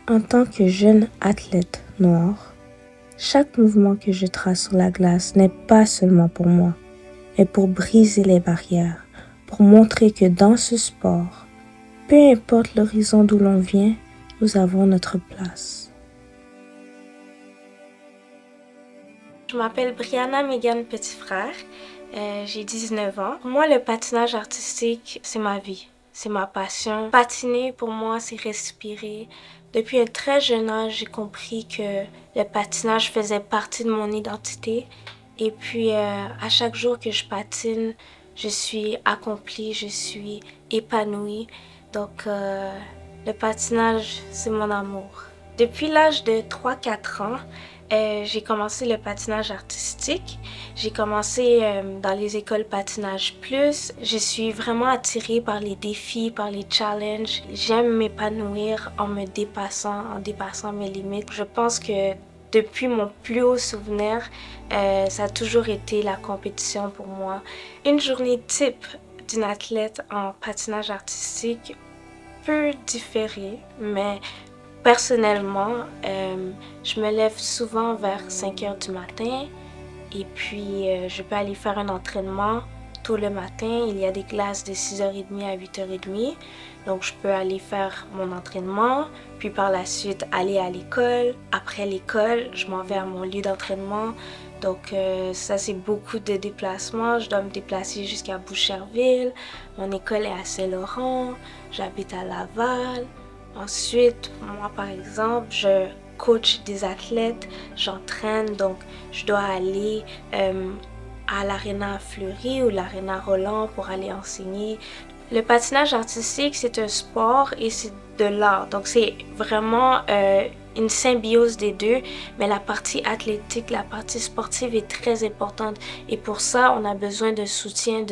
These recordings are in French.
En tant que jeune athlète noire, chaque mouvement que je trace sur la glace n'est pas seulement pour moi, mais pour briser les barrières, pour montrer que dans ce sport, peu importe l'horizon d'où l'on vient, nous avons notre place. Je m'appelle Brianna Megan Petitfrère, j'ai 19 ans. Pour moi, le patinage artistique, c'est ma vie, c'est ma passion. Patiner, pour moi, c'est respirer. Depuis un très jeune âge, j'ai compris que le patinage faisait partie de mon identité. Et puis, à chaque jour que je patine, je suis accomplie, je suis épanouie. Donc, le patinage, c'est mon amour. Depuis l'âge de 3-4 ans, j'ai commencé le patinage artistique. J'ai commencé dans les écoles Patinage Plus. Je suis vraiment attirée par les défis, par les challenges. J'aime m'épanouir en me dépassant, en dépassant mes limites. Je pense que depuis mon plus haut souvenir, ça a toujours été la compétition pour moi. Une journée type d'une athlète en patinage artistique peut différer, mais personnellement, je me lève souvent vers 5 heures du matin et puis je peux aller faire un entraînement tôt le matin. Il y a des classes de 6h30 à 8h30, donc je peux aller faire mon entraînement, puis par la suite aller à l'école. Après l'école, je m'en vais à mon lieu d'entraînement. Donc ça, c'est beaucoup de déplacements. Je dois me déplacer jusqu'à Boucherville. Mon école est à Saint-Laurent. J'habite à Laval. Ensuite, moi par exemple, je coach des athlètes, j'entraîne, donc je dois aller à l'Arena Fleury ou l'Arena Roland pour aller enseigner. Le patinage artistique, c'est un sport et c'est de l'art, donc c'est vraiment une symbiose des deux, mais la partie athlétique, la partie sportive est très importante et pour ça, on a besoin de soutien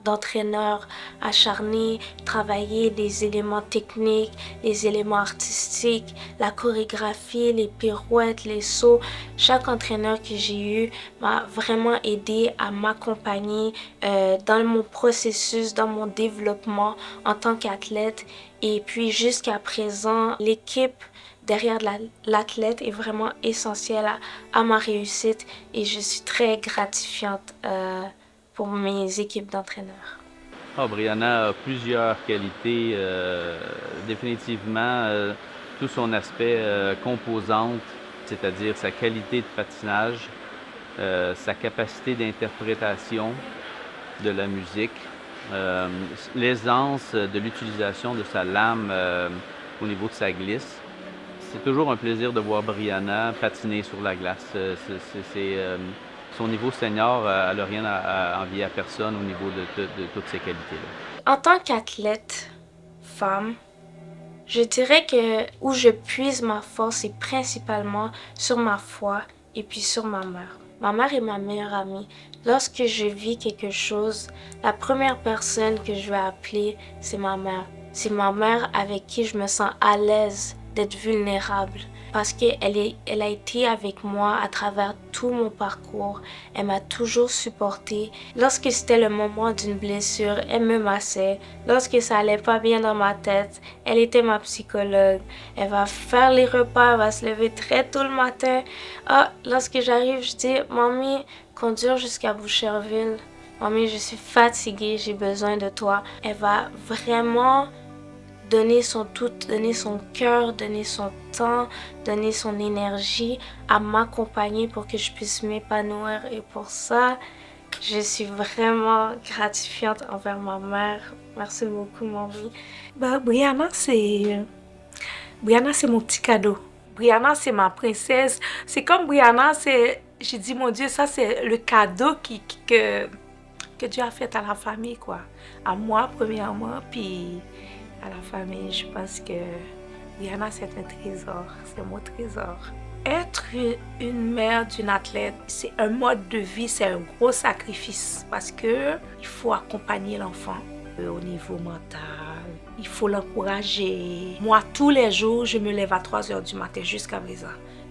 d'entraîneurs acharnés, travailler les éléments techniques, les éléments artistiques, la chorégraphie, les pirouettes, les sauts. Chaque entraîneur que j'ai eu m'a vraiment aidé à m'accompagner dans mon processus, dans mon développement en tant qu'athlète. Et puis jusqu'à présent, l'équipe derrière l'athlète est vraiment essentielle à ma réussite et je suis très gratifiante pour mes équipes d'entraîneurs. Brianna a plusieurs qualités, définitivement tout son aspect composante, c'est-à-dire sa qualité de patinage, sa capacité d'interprétation de la musique, l'aisance de l'utilisation de sa lame au niveau de sa glisse. C'est toujours un plaisir de voir Brianna patiner sur la glace. Son niveau senior, elle n'a rien à envier à personne au niveau de toutes ces qualités-là. En tant qu'athlète femme, je dirais que où je puise ma force, c'est principalement sur ma foi et puis sur ma mère. Ma mère est ma meilleure amie. Lorsque je vis quelque chose, la première personne que je vais appeler, c'est ma mère. C'est ma mère avec qui je me sens à l'aise d'être vulnérable parce qu'elle a été avec moi à travers tout mon parcours. Elle m'a toujours supportée. Lorsque c'était le moment d'une blessure, elle me massait. Lorsque ça allait pas bien dans ma tête, elle était ma psychologue. Elle va faire les repas, elle va se lever très tôt le matin. Lorsque j'arrive, je dis « Mamie, conduire jusqu'à Boucherville. Mamie, je suis fatiguée, j'ai besoin de toi. » Elle va vraiment donner son tout, donner son cœur, donner son temps, donner son énergie à m'accompagner pour que je puisse m'épanouir. Et pour ça, je suis vraiment gratifiante envers ma mère. Merci beaucoup, mamie. Brianna, c'est mon petit cadeau. Brianna, c'est ma princesse. C'est comme Brianna, j'ai dit, mon Dieu, ça c'est le cadeau que Dieu a fait à la famille, quoi. À moi, premièrement, puis à la famille. Je pense que Brianna, c'est un trésor. C'est mon trésor. Être une mère d'une athlète, c'est un mode de vie, c'est un gros sacrifice parce que il faut accompagner l'enfant au niveau mental. Il faut l'encourager. Moi, tous les jours, je me lève à 3h du matin jusqu'à présent.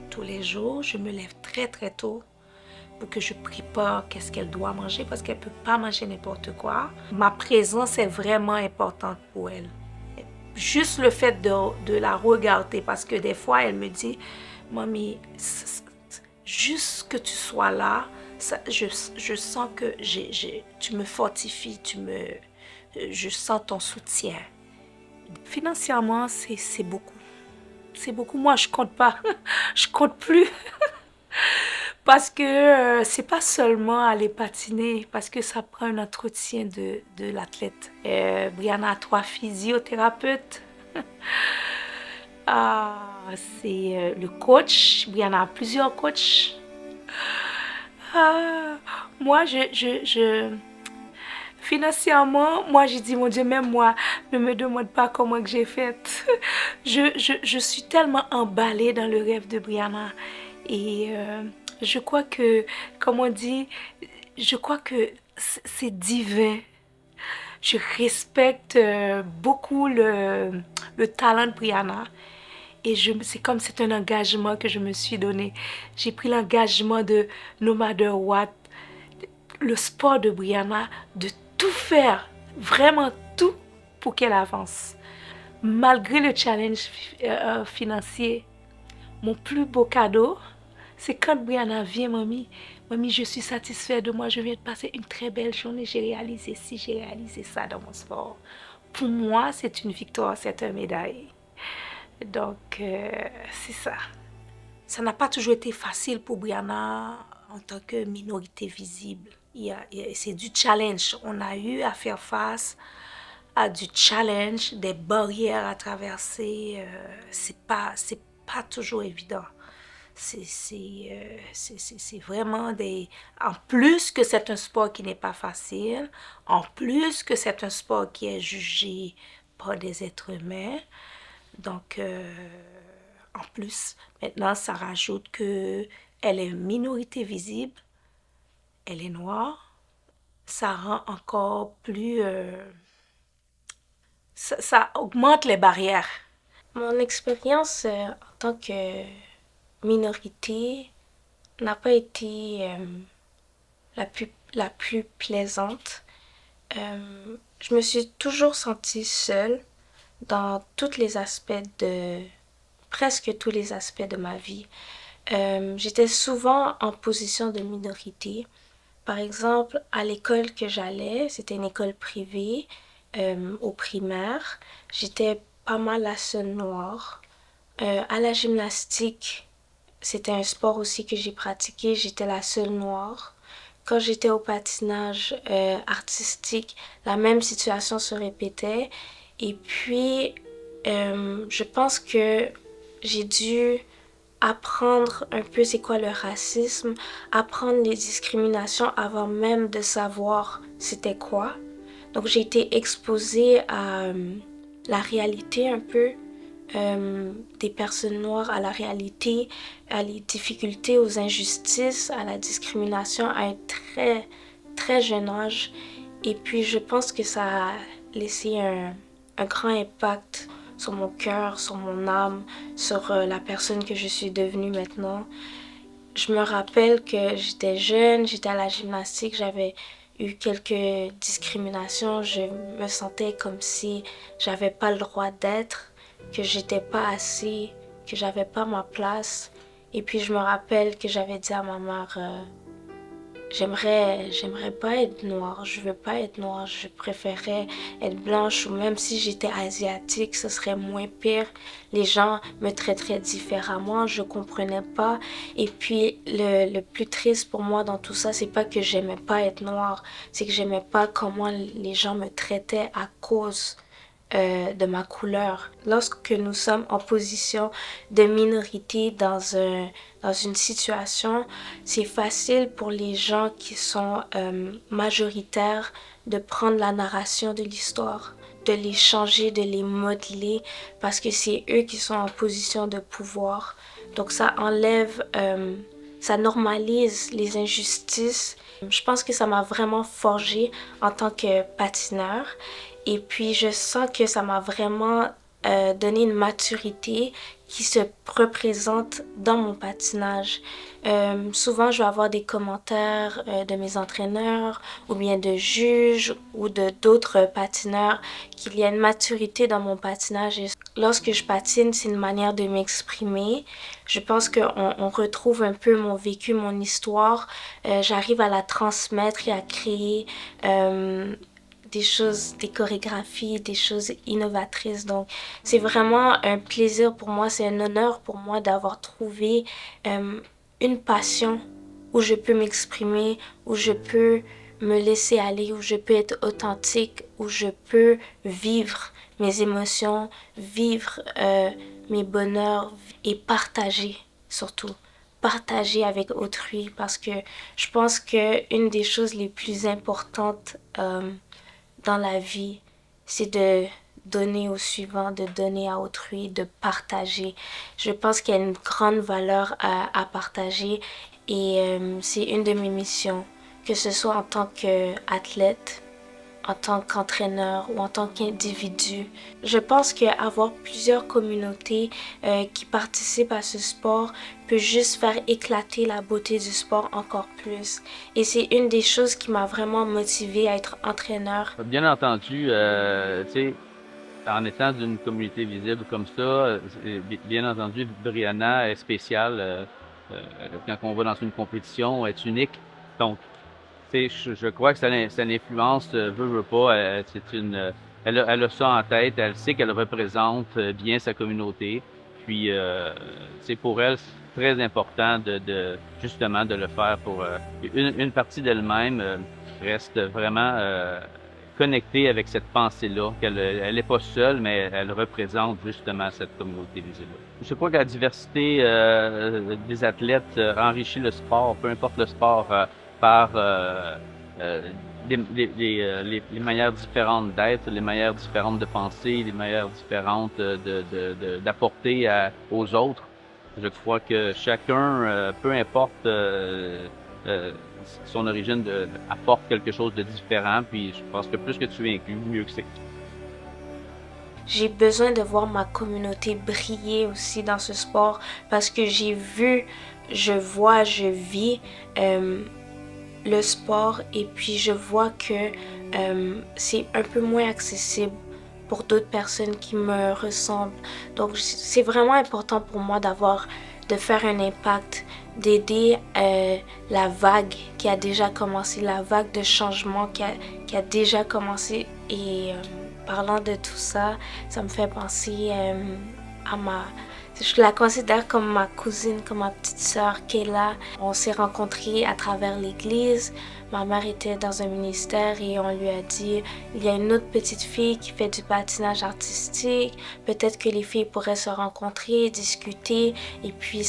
Tous les jours, je me lève très très tôt pour que je prépare qu'est-ce qu'elle doit manger parce qu'elle ne peut pas manger n'importe quoi. Ma présence est vraiment importante pour elle. juste le fait de la regarder, parce que des fois, elle me dit, Mamie, juste que tu sois là, ça, je sens que tu me fortifies, je sens ton soutien. Financièrement, c'est beaucoup. C'est beaucoup. Moi, je compte pas. Je compte plus. Parce que c'est pas seulement aller patiner, parce que ça prend un entretien de l'athlète. Brianna a 3 physiothérapeutes. C'est le coach. Brianna a plusieurs coachs. Moi, financièrement, moi, j'ai dit, mon Dieu, même moi, ne me demande pas comment que j'ai fait. Je suis tellement emballée dans le rêve de Brianna. Et je crois que, comme on dit, je crois que c'est divin. Je respecte beaucoup le talent de Brianna. Et c'est comme c'est un engagement que je me suis donné. J'ai pris l'engagement de no matter what, le sport de Brianna, de tout faire, vraiment tout pour qu'elle avance. Malgré le challenge financier, mon plus beau cadeau, c'est quand Brianna vient, Mamie, je suis satisfaite de moi, je viens de passer une très belle journée, j'ai réalisé ci, j'ai réalisé ça dans mon sport. Pour moi, c'est une victoire, c'est une médaille. Donc, c'est ça. Ça n'a pas toujours été facile pour Brianna en tant que minorité visible. C'est du challenge. On a eu à faire face à du challenge, des barrières à traverser. C'est pas toujours évident. C'est vraiment des... En plus que c'est un sport qui n'est pas facile, en plus que c'est un sport qui est jugé par des êtres humains. Donc, en plus, maintenant, ça rajoute que elle est une minorité visible, elle est noire. Ça rend encore plus... ça augmente les barrières. Mon expérience en tant que minorité n'a pas été la plus plaisante. Je me suis toujours sentie seule dans presque tous les aspects de ma vie. J'étais souvent en position de minorité. Par exemple, à l'école que j'allais, c'était une école privée, au primaire, j'étais pas mal la seule noire. À la gymnastique, c'était un sport aussi que j'ai pratiqué, j'étais la seule noire. Quand j'étais au patinage artistique, la même situation se répétait. Et puis, je pense que j'ai dû apprendre un peu c'est quoi le racisme, apprendre les discriminations avant même de savoir c'était quoi. Donc j'ai été exposée à la réalité un peu des personnes noires, à la réalité, à les difficultés, aux injustices, à la discrimination à un très très jeune âge. Et puis je pense que ça a laissé un grand impact sur mon cœur, sur mon âme, sur la personne que je suis devenue maintenant. Je me rappelle que j'étais jeune, j'étais à la gymnastique, j'avais eu quelques discriminations, je me sentais comme si j'avais pas le droit d'être, que j'étais pas assez, que j'avais pas ma place. Et puis je me rappelle que j'avais dit à ma mère, j'aimerais pas être noire, je veux pas être noire, je préférais être blanche ou même si j'étais asiatique, ce serait moins pire. Les gens me traiteraient différemment, je comprenais pas. Et puis le plus triste pour moi dans tout ça, c'est pas que j'aimais pas être noire, c'est que j'aimais pas comment les gens me traitaient à cause de ma couleur. Lorsque nous sommes en position de minorité dans une situation, c'est facile pour les gens qui sont majoritaires de prendre la narration de l'histoire, de les changer, de les modeler, parce que c'est eux qui sont en position de pouvoir. Donc ça enlève, ça normalise les injustices. Je pense que ça m'a vraiment forgée en tant que patineur. Et puis, je sens que ça m'a vraiment donné une maturité qui se représente dans mon patinage. Souvent, je vais avoir des commentaires de mes entraîneurs ou bien de juges ou de d'autres patineurs qu'il y a une maturité dans mon patinage. Et lorsque je patine, c'est une manière de m'exprimer. Je pense qu'on retrouve un peu mon vécu, mon histoire. J'arrive à la transmettre et à créer des choses, des chorégraphies, des choses innovatrices. Donc, c'est vraiment un plaisir pour moi, c'est un honneur pour moi d'avoir trouvé une passion où je peux m'exprimer, où je peux me laisser aller, où je peux être authentique, où je peux vivre mes émotions, vivre mes bonheurs et partager surtout. Partager avec autrui parce que je pense que une des choses les plus importantes dans la vie, c'est de donner au suivant, de donner à autrui, de partager. Je pense qu'il y a une grande valeur à partager et c'est une de mes missions, que ce soit en tant qu'athlète, en tant qu'entraîneur ou en tant qu'individu. Je pense qu'avoir plusieurs communautés qui participent à ce sport peut juste faire éclater la beauté du sport encore plus. Et c'est une des choses qui m'a vraiment motivée à être entraîneur. Bien entendu, tu sais, en étant d'une communauté visible comme ça, bien entendu, Brianna est spéciale. Quand on va dans une compétition, elle est unique. Donc, tu sais, je crois que ça l'influence, veut pas. Elle a ça en tête. Elle sait qu'elle représente bien sa communauté. Puis, c'est pour elle c'est très important justement de le faire pour une partie d'elle-même reste vraiment connectée avec cette pensée-là, elle est pas seule, mais elle représente justement cette communauté visible. Je crois que la diversité des athlètes enrichit le sport, peu importe le sport, par les manières différentes d'être, les manières différentes de penser, les manières différentes d'apporter aux autres. Je crois que chacun, peu importe son origine, apporte quelque chose de différent. Puis je pense que plus que tu es inclus, mieux que c'est. J'ai besoin de voir ma communauté briller aussi dans ce sport parce que j'ai vu, je vois, je vis le sport et puis je vois que c'est un peu moins accessible pour d'autres personnes qui me ressemblent. Donc c'est vraiment important pour moi de faire un impact, d'aider la vague qui a déjà commencé, la vague de changement qui a déjà commencé. Et parlant de tout ça, ça me fait penser je la considère comme ma cousine, comme ma petite sœur Kayla. On s'est rencontrés à travers l'église. Ma mère était dans un ministère et on lui a dit il y a une autre petite fille qui fait du patinage artistique. Peut-être que les filles pourraient se rencontrer, discuter et puis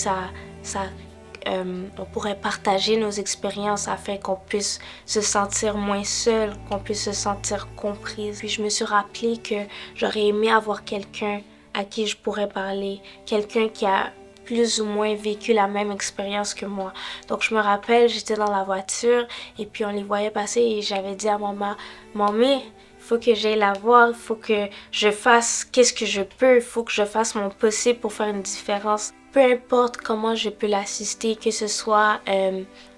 on pourrait partager nos expériences afin qu'on puisse se sentir moins seul, qu'on puisse se sentir comprise. Puis je me suis rappelé que j'aurais aimé avoir quelqu'un à qui je pourrais parler, quelqu'un qui a plus ou moins vécu la même expérience que moi. Donc je me rappelle, j'étais dans la voiture et puis on les voyait passer et j'avais dit à maman, Mamie, il faut que j'aille la voir, il faut que je fasse qu'est-ce que je peux, il faut que je fasse mon possible pour faire une différence. Peu importe comment je peux l'assister, que ce soit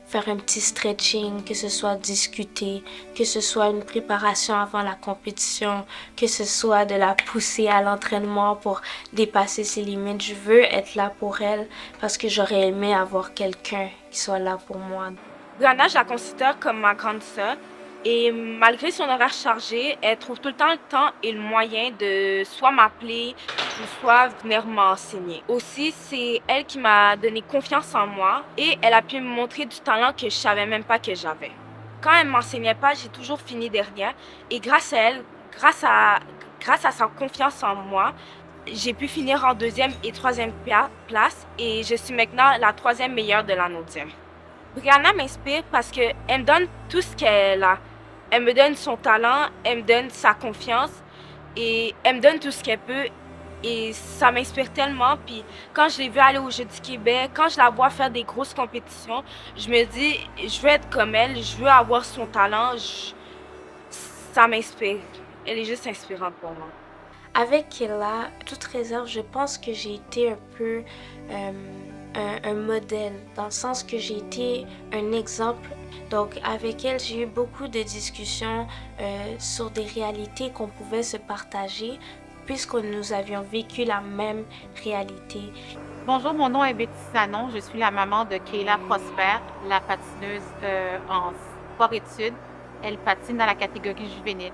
faire un petit stretching, que ce soit discuter, que ce soit une préparation avant la compétition, que ce soit de la pousser à l'entraînement pour dépasser ses limites. Je veux être là pour elle parce que j'aurais aimé avoir quelqu'un qui soit là pour moi. Brianna, je la considère comme ma grande sœur. Et malgré son horaire chargé, elle trouve tout le temps et le moyen de soit m'appeler ou soit venir m'enseigner. Aussi, c'est elle qui m'a donné confiance en moi et elle a pu me montrer du talent que je savais même pas que j'avais. Quand elle m'enseignait pas, j'ai toujours fini derrière. Et grâce à elle, grâce à sa confiance en moi, j'ai pu finir en 2e et 3e place et je suis maintenant la 3e meilleure de la Naudième. Brianna m'inspire parce qu'elle me donne tout ce qu'elle a. Elle me donne son talent, elle me donne sa confiance et elle me donne tout ce qu'elle peut. Et ça m'inspire tellement. Puis quand je l'ai vue aller aux Jeux du Québec, quand je la vois faire des grosses compétitions, je me dis, je veux être comme elle, je veux avoir son talent. Ça m'inspire. Elle est juste inspirante pour moi. Avec Kayla, toute réserve, je pense que j'ai été un peu un modèle, dans le sens que j'ai été un exemple. Donc avec elle, j'ai eu beaucoup de discussions sur des réalités qu'on pouvait se partager, puisque nous avions vécu la même réalité. Bonjour, mon nom est Betty Sanon. Je suis la maman de Kayla Prosper, la patineuse en sport-études. Elle patine dans la catégorie juvénile.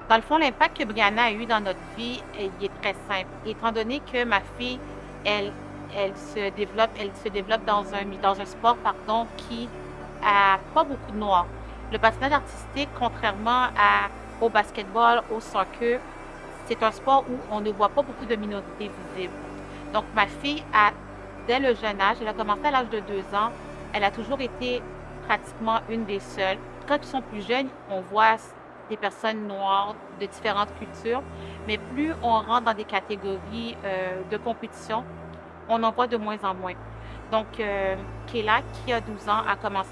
Dans le fond, l'impact que Brianna a eu dans notre vie, il est très simple. Étant donné que ma fille, elle se développe dans un sport qui a pas beaucoup de noirs. Le patinage artistique, contrairement au basketball, au soccer, c'est un sport où on ne voit pas beaucoup de minorités visibles. Donc, ma fille, dès le jeune âge, elle a commencé à l'âge de 2 ans, elle a toujours été pratiquement une des seules. Quand ils sont plus jeunes, on voit des personnes noires de différentes cultures, mais plus on rentre dans des catégories de compétition, on en voit de moins en moins. Donc, Kayla, qui a 12 ans, a commencé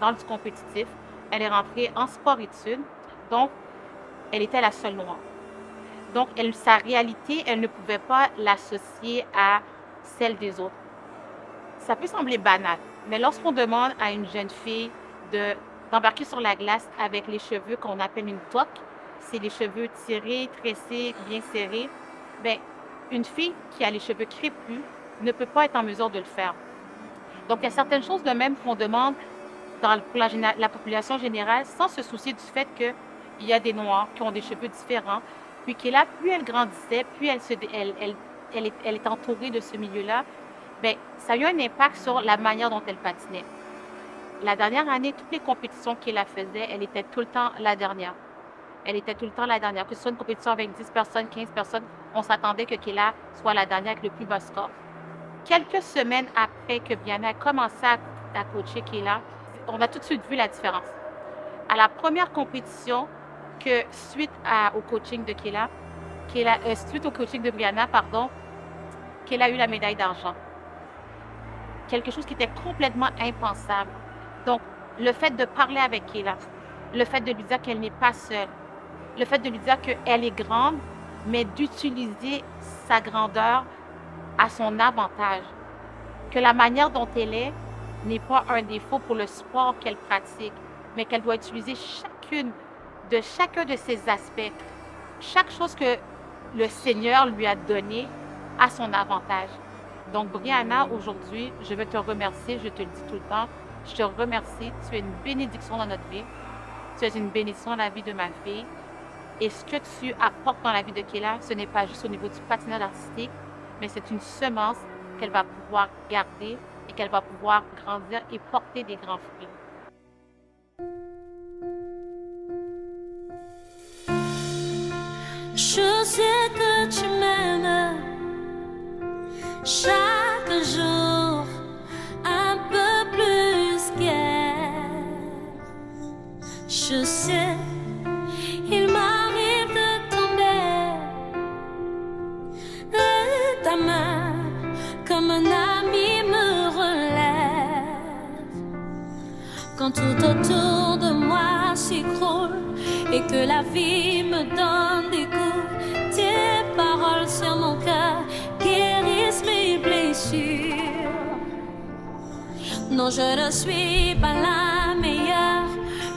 dans le compétitif. Elle est rentrée en sport-études, donc elle était la seule noire. Donc, sa réalité, elle ne pouvait pas l'associer à celle des autres. Ça peut sembler banal, mais lorsqu'on demande à une jeune fille d'embarquer sur la glace avec les cheveux qu'on appelle une toque, c'est les cheveux tirés, tressés, bien serrés, bien, une fille qui a les cheveux crépus ne peut pas être en mesure de le faire. Donc, il y a certaines choses de même qu'on demande pour la population générale sans se soucier du fait qu'il y a des Noirs qui ont des cheveux différents. Puis Kayla, plus elle grandissait, plus elle est entourée de ce milieu-là, bien, ça a eu un impact sur la manière dont elle patinait. La dernière année, toutes les compétitions qu'elle faisait, elle était tout le temps la dernière. Elle était tout le temps la dernière. Que ce soit une compétition avec 10 personnes, 15 personnes, on s'attendait que Kayla soit la dernière avec le plus bas score. Quelques semaines après que Brianna a commencé à coacher Kayla, on a tout de suite vu la différence. À la première compétition, suite au coaching de suite au coaching de Brianna, Kayla a eu la médaille d'argent. Quelque chose qui était complètement impensable. Donc, le fait de parler avec Kayla, le fait de lui dire qu'elle n'est pas seule, le fait de lui dire qu'elle est grande, mais d'utiliser sa grandeur à son avantage, que la manière dont elle est n'est pas un défaut pour le sport qu'elle pratique, mais qu'elle doit utiliser chacun de ses aspects, chaque chose que le Seigneur lui a donné à son avantage. Donc, Brianna, aujourd'hui, je veux te remercier, je te le dis tout le temps, je te remercie, tu es une bénédiction dans notre vie, tu es une bénédiction dans la vie de ma fille, et ce que tu apportes dans la vie de Kayla, ce n'est pas juste au niveau du patinage artistique, mais c'est une semence qu'elle va pouvoir garder et qu'elle va pouvoir grandir et porter des grands fruits. Je sais que tu m'aimes chaque jour un peu plus qu'elle. Je sais, il m'arrive de tomber et ta main comme un ami me relève. Quand tout autour de moi s'écroule et que la vie me donne des coups, tes paroles sur mon cœur guérissent mes blessures. Non, je ne suis pas la meilleure,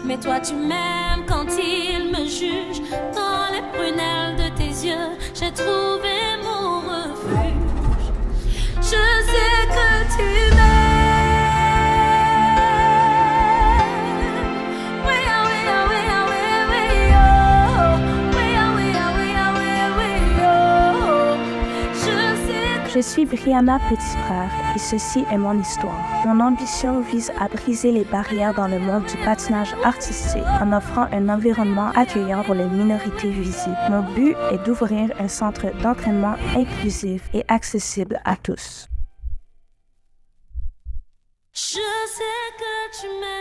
mais toi tu m'aimes quand il me juge. Dans les prunelles de tes yeux, j'ai trouvé mon refuge. Je sais que tu m'aimes. Je suis Brianna Petit-Frère et ceci est mon histoire. Mon ambition vise à briser les barrières dans le monde du patinage artistique en offrant un environnement accueillant pour les minorités visibles. Mon but est d'ouvrir un centre d'entraînement inclusif et accessible à tous. Je sais que tu m'aimes.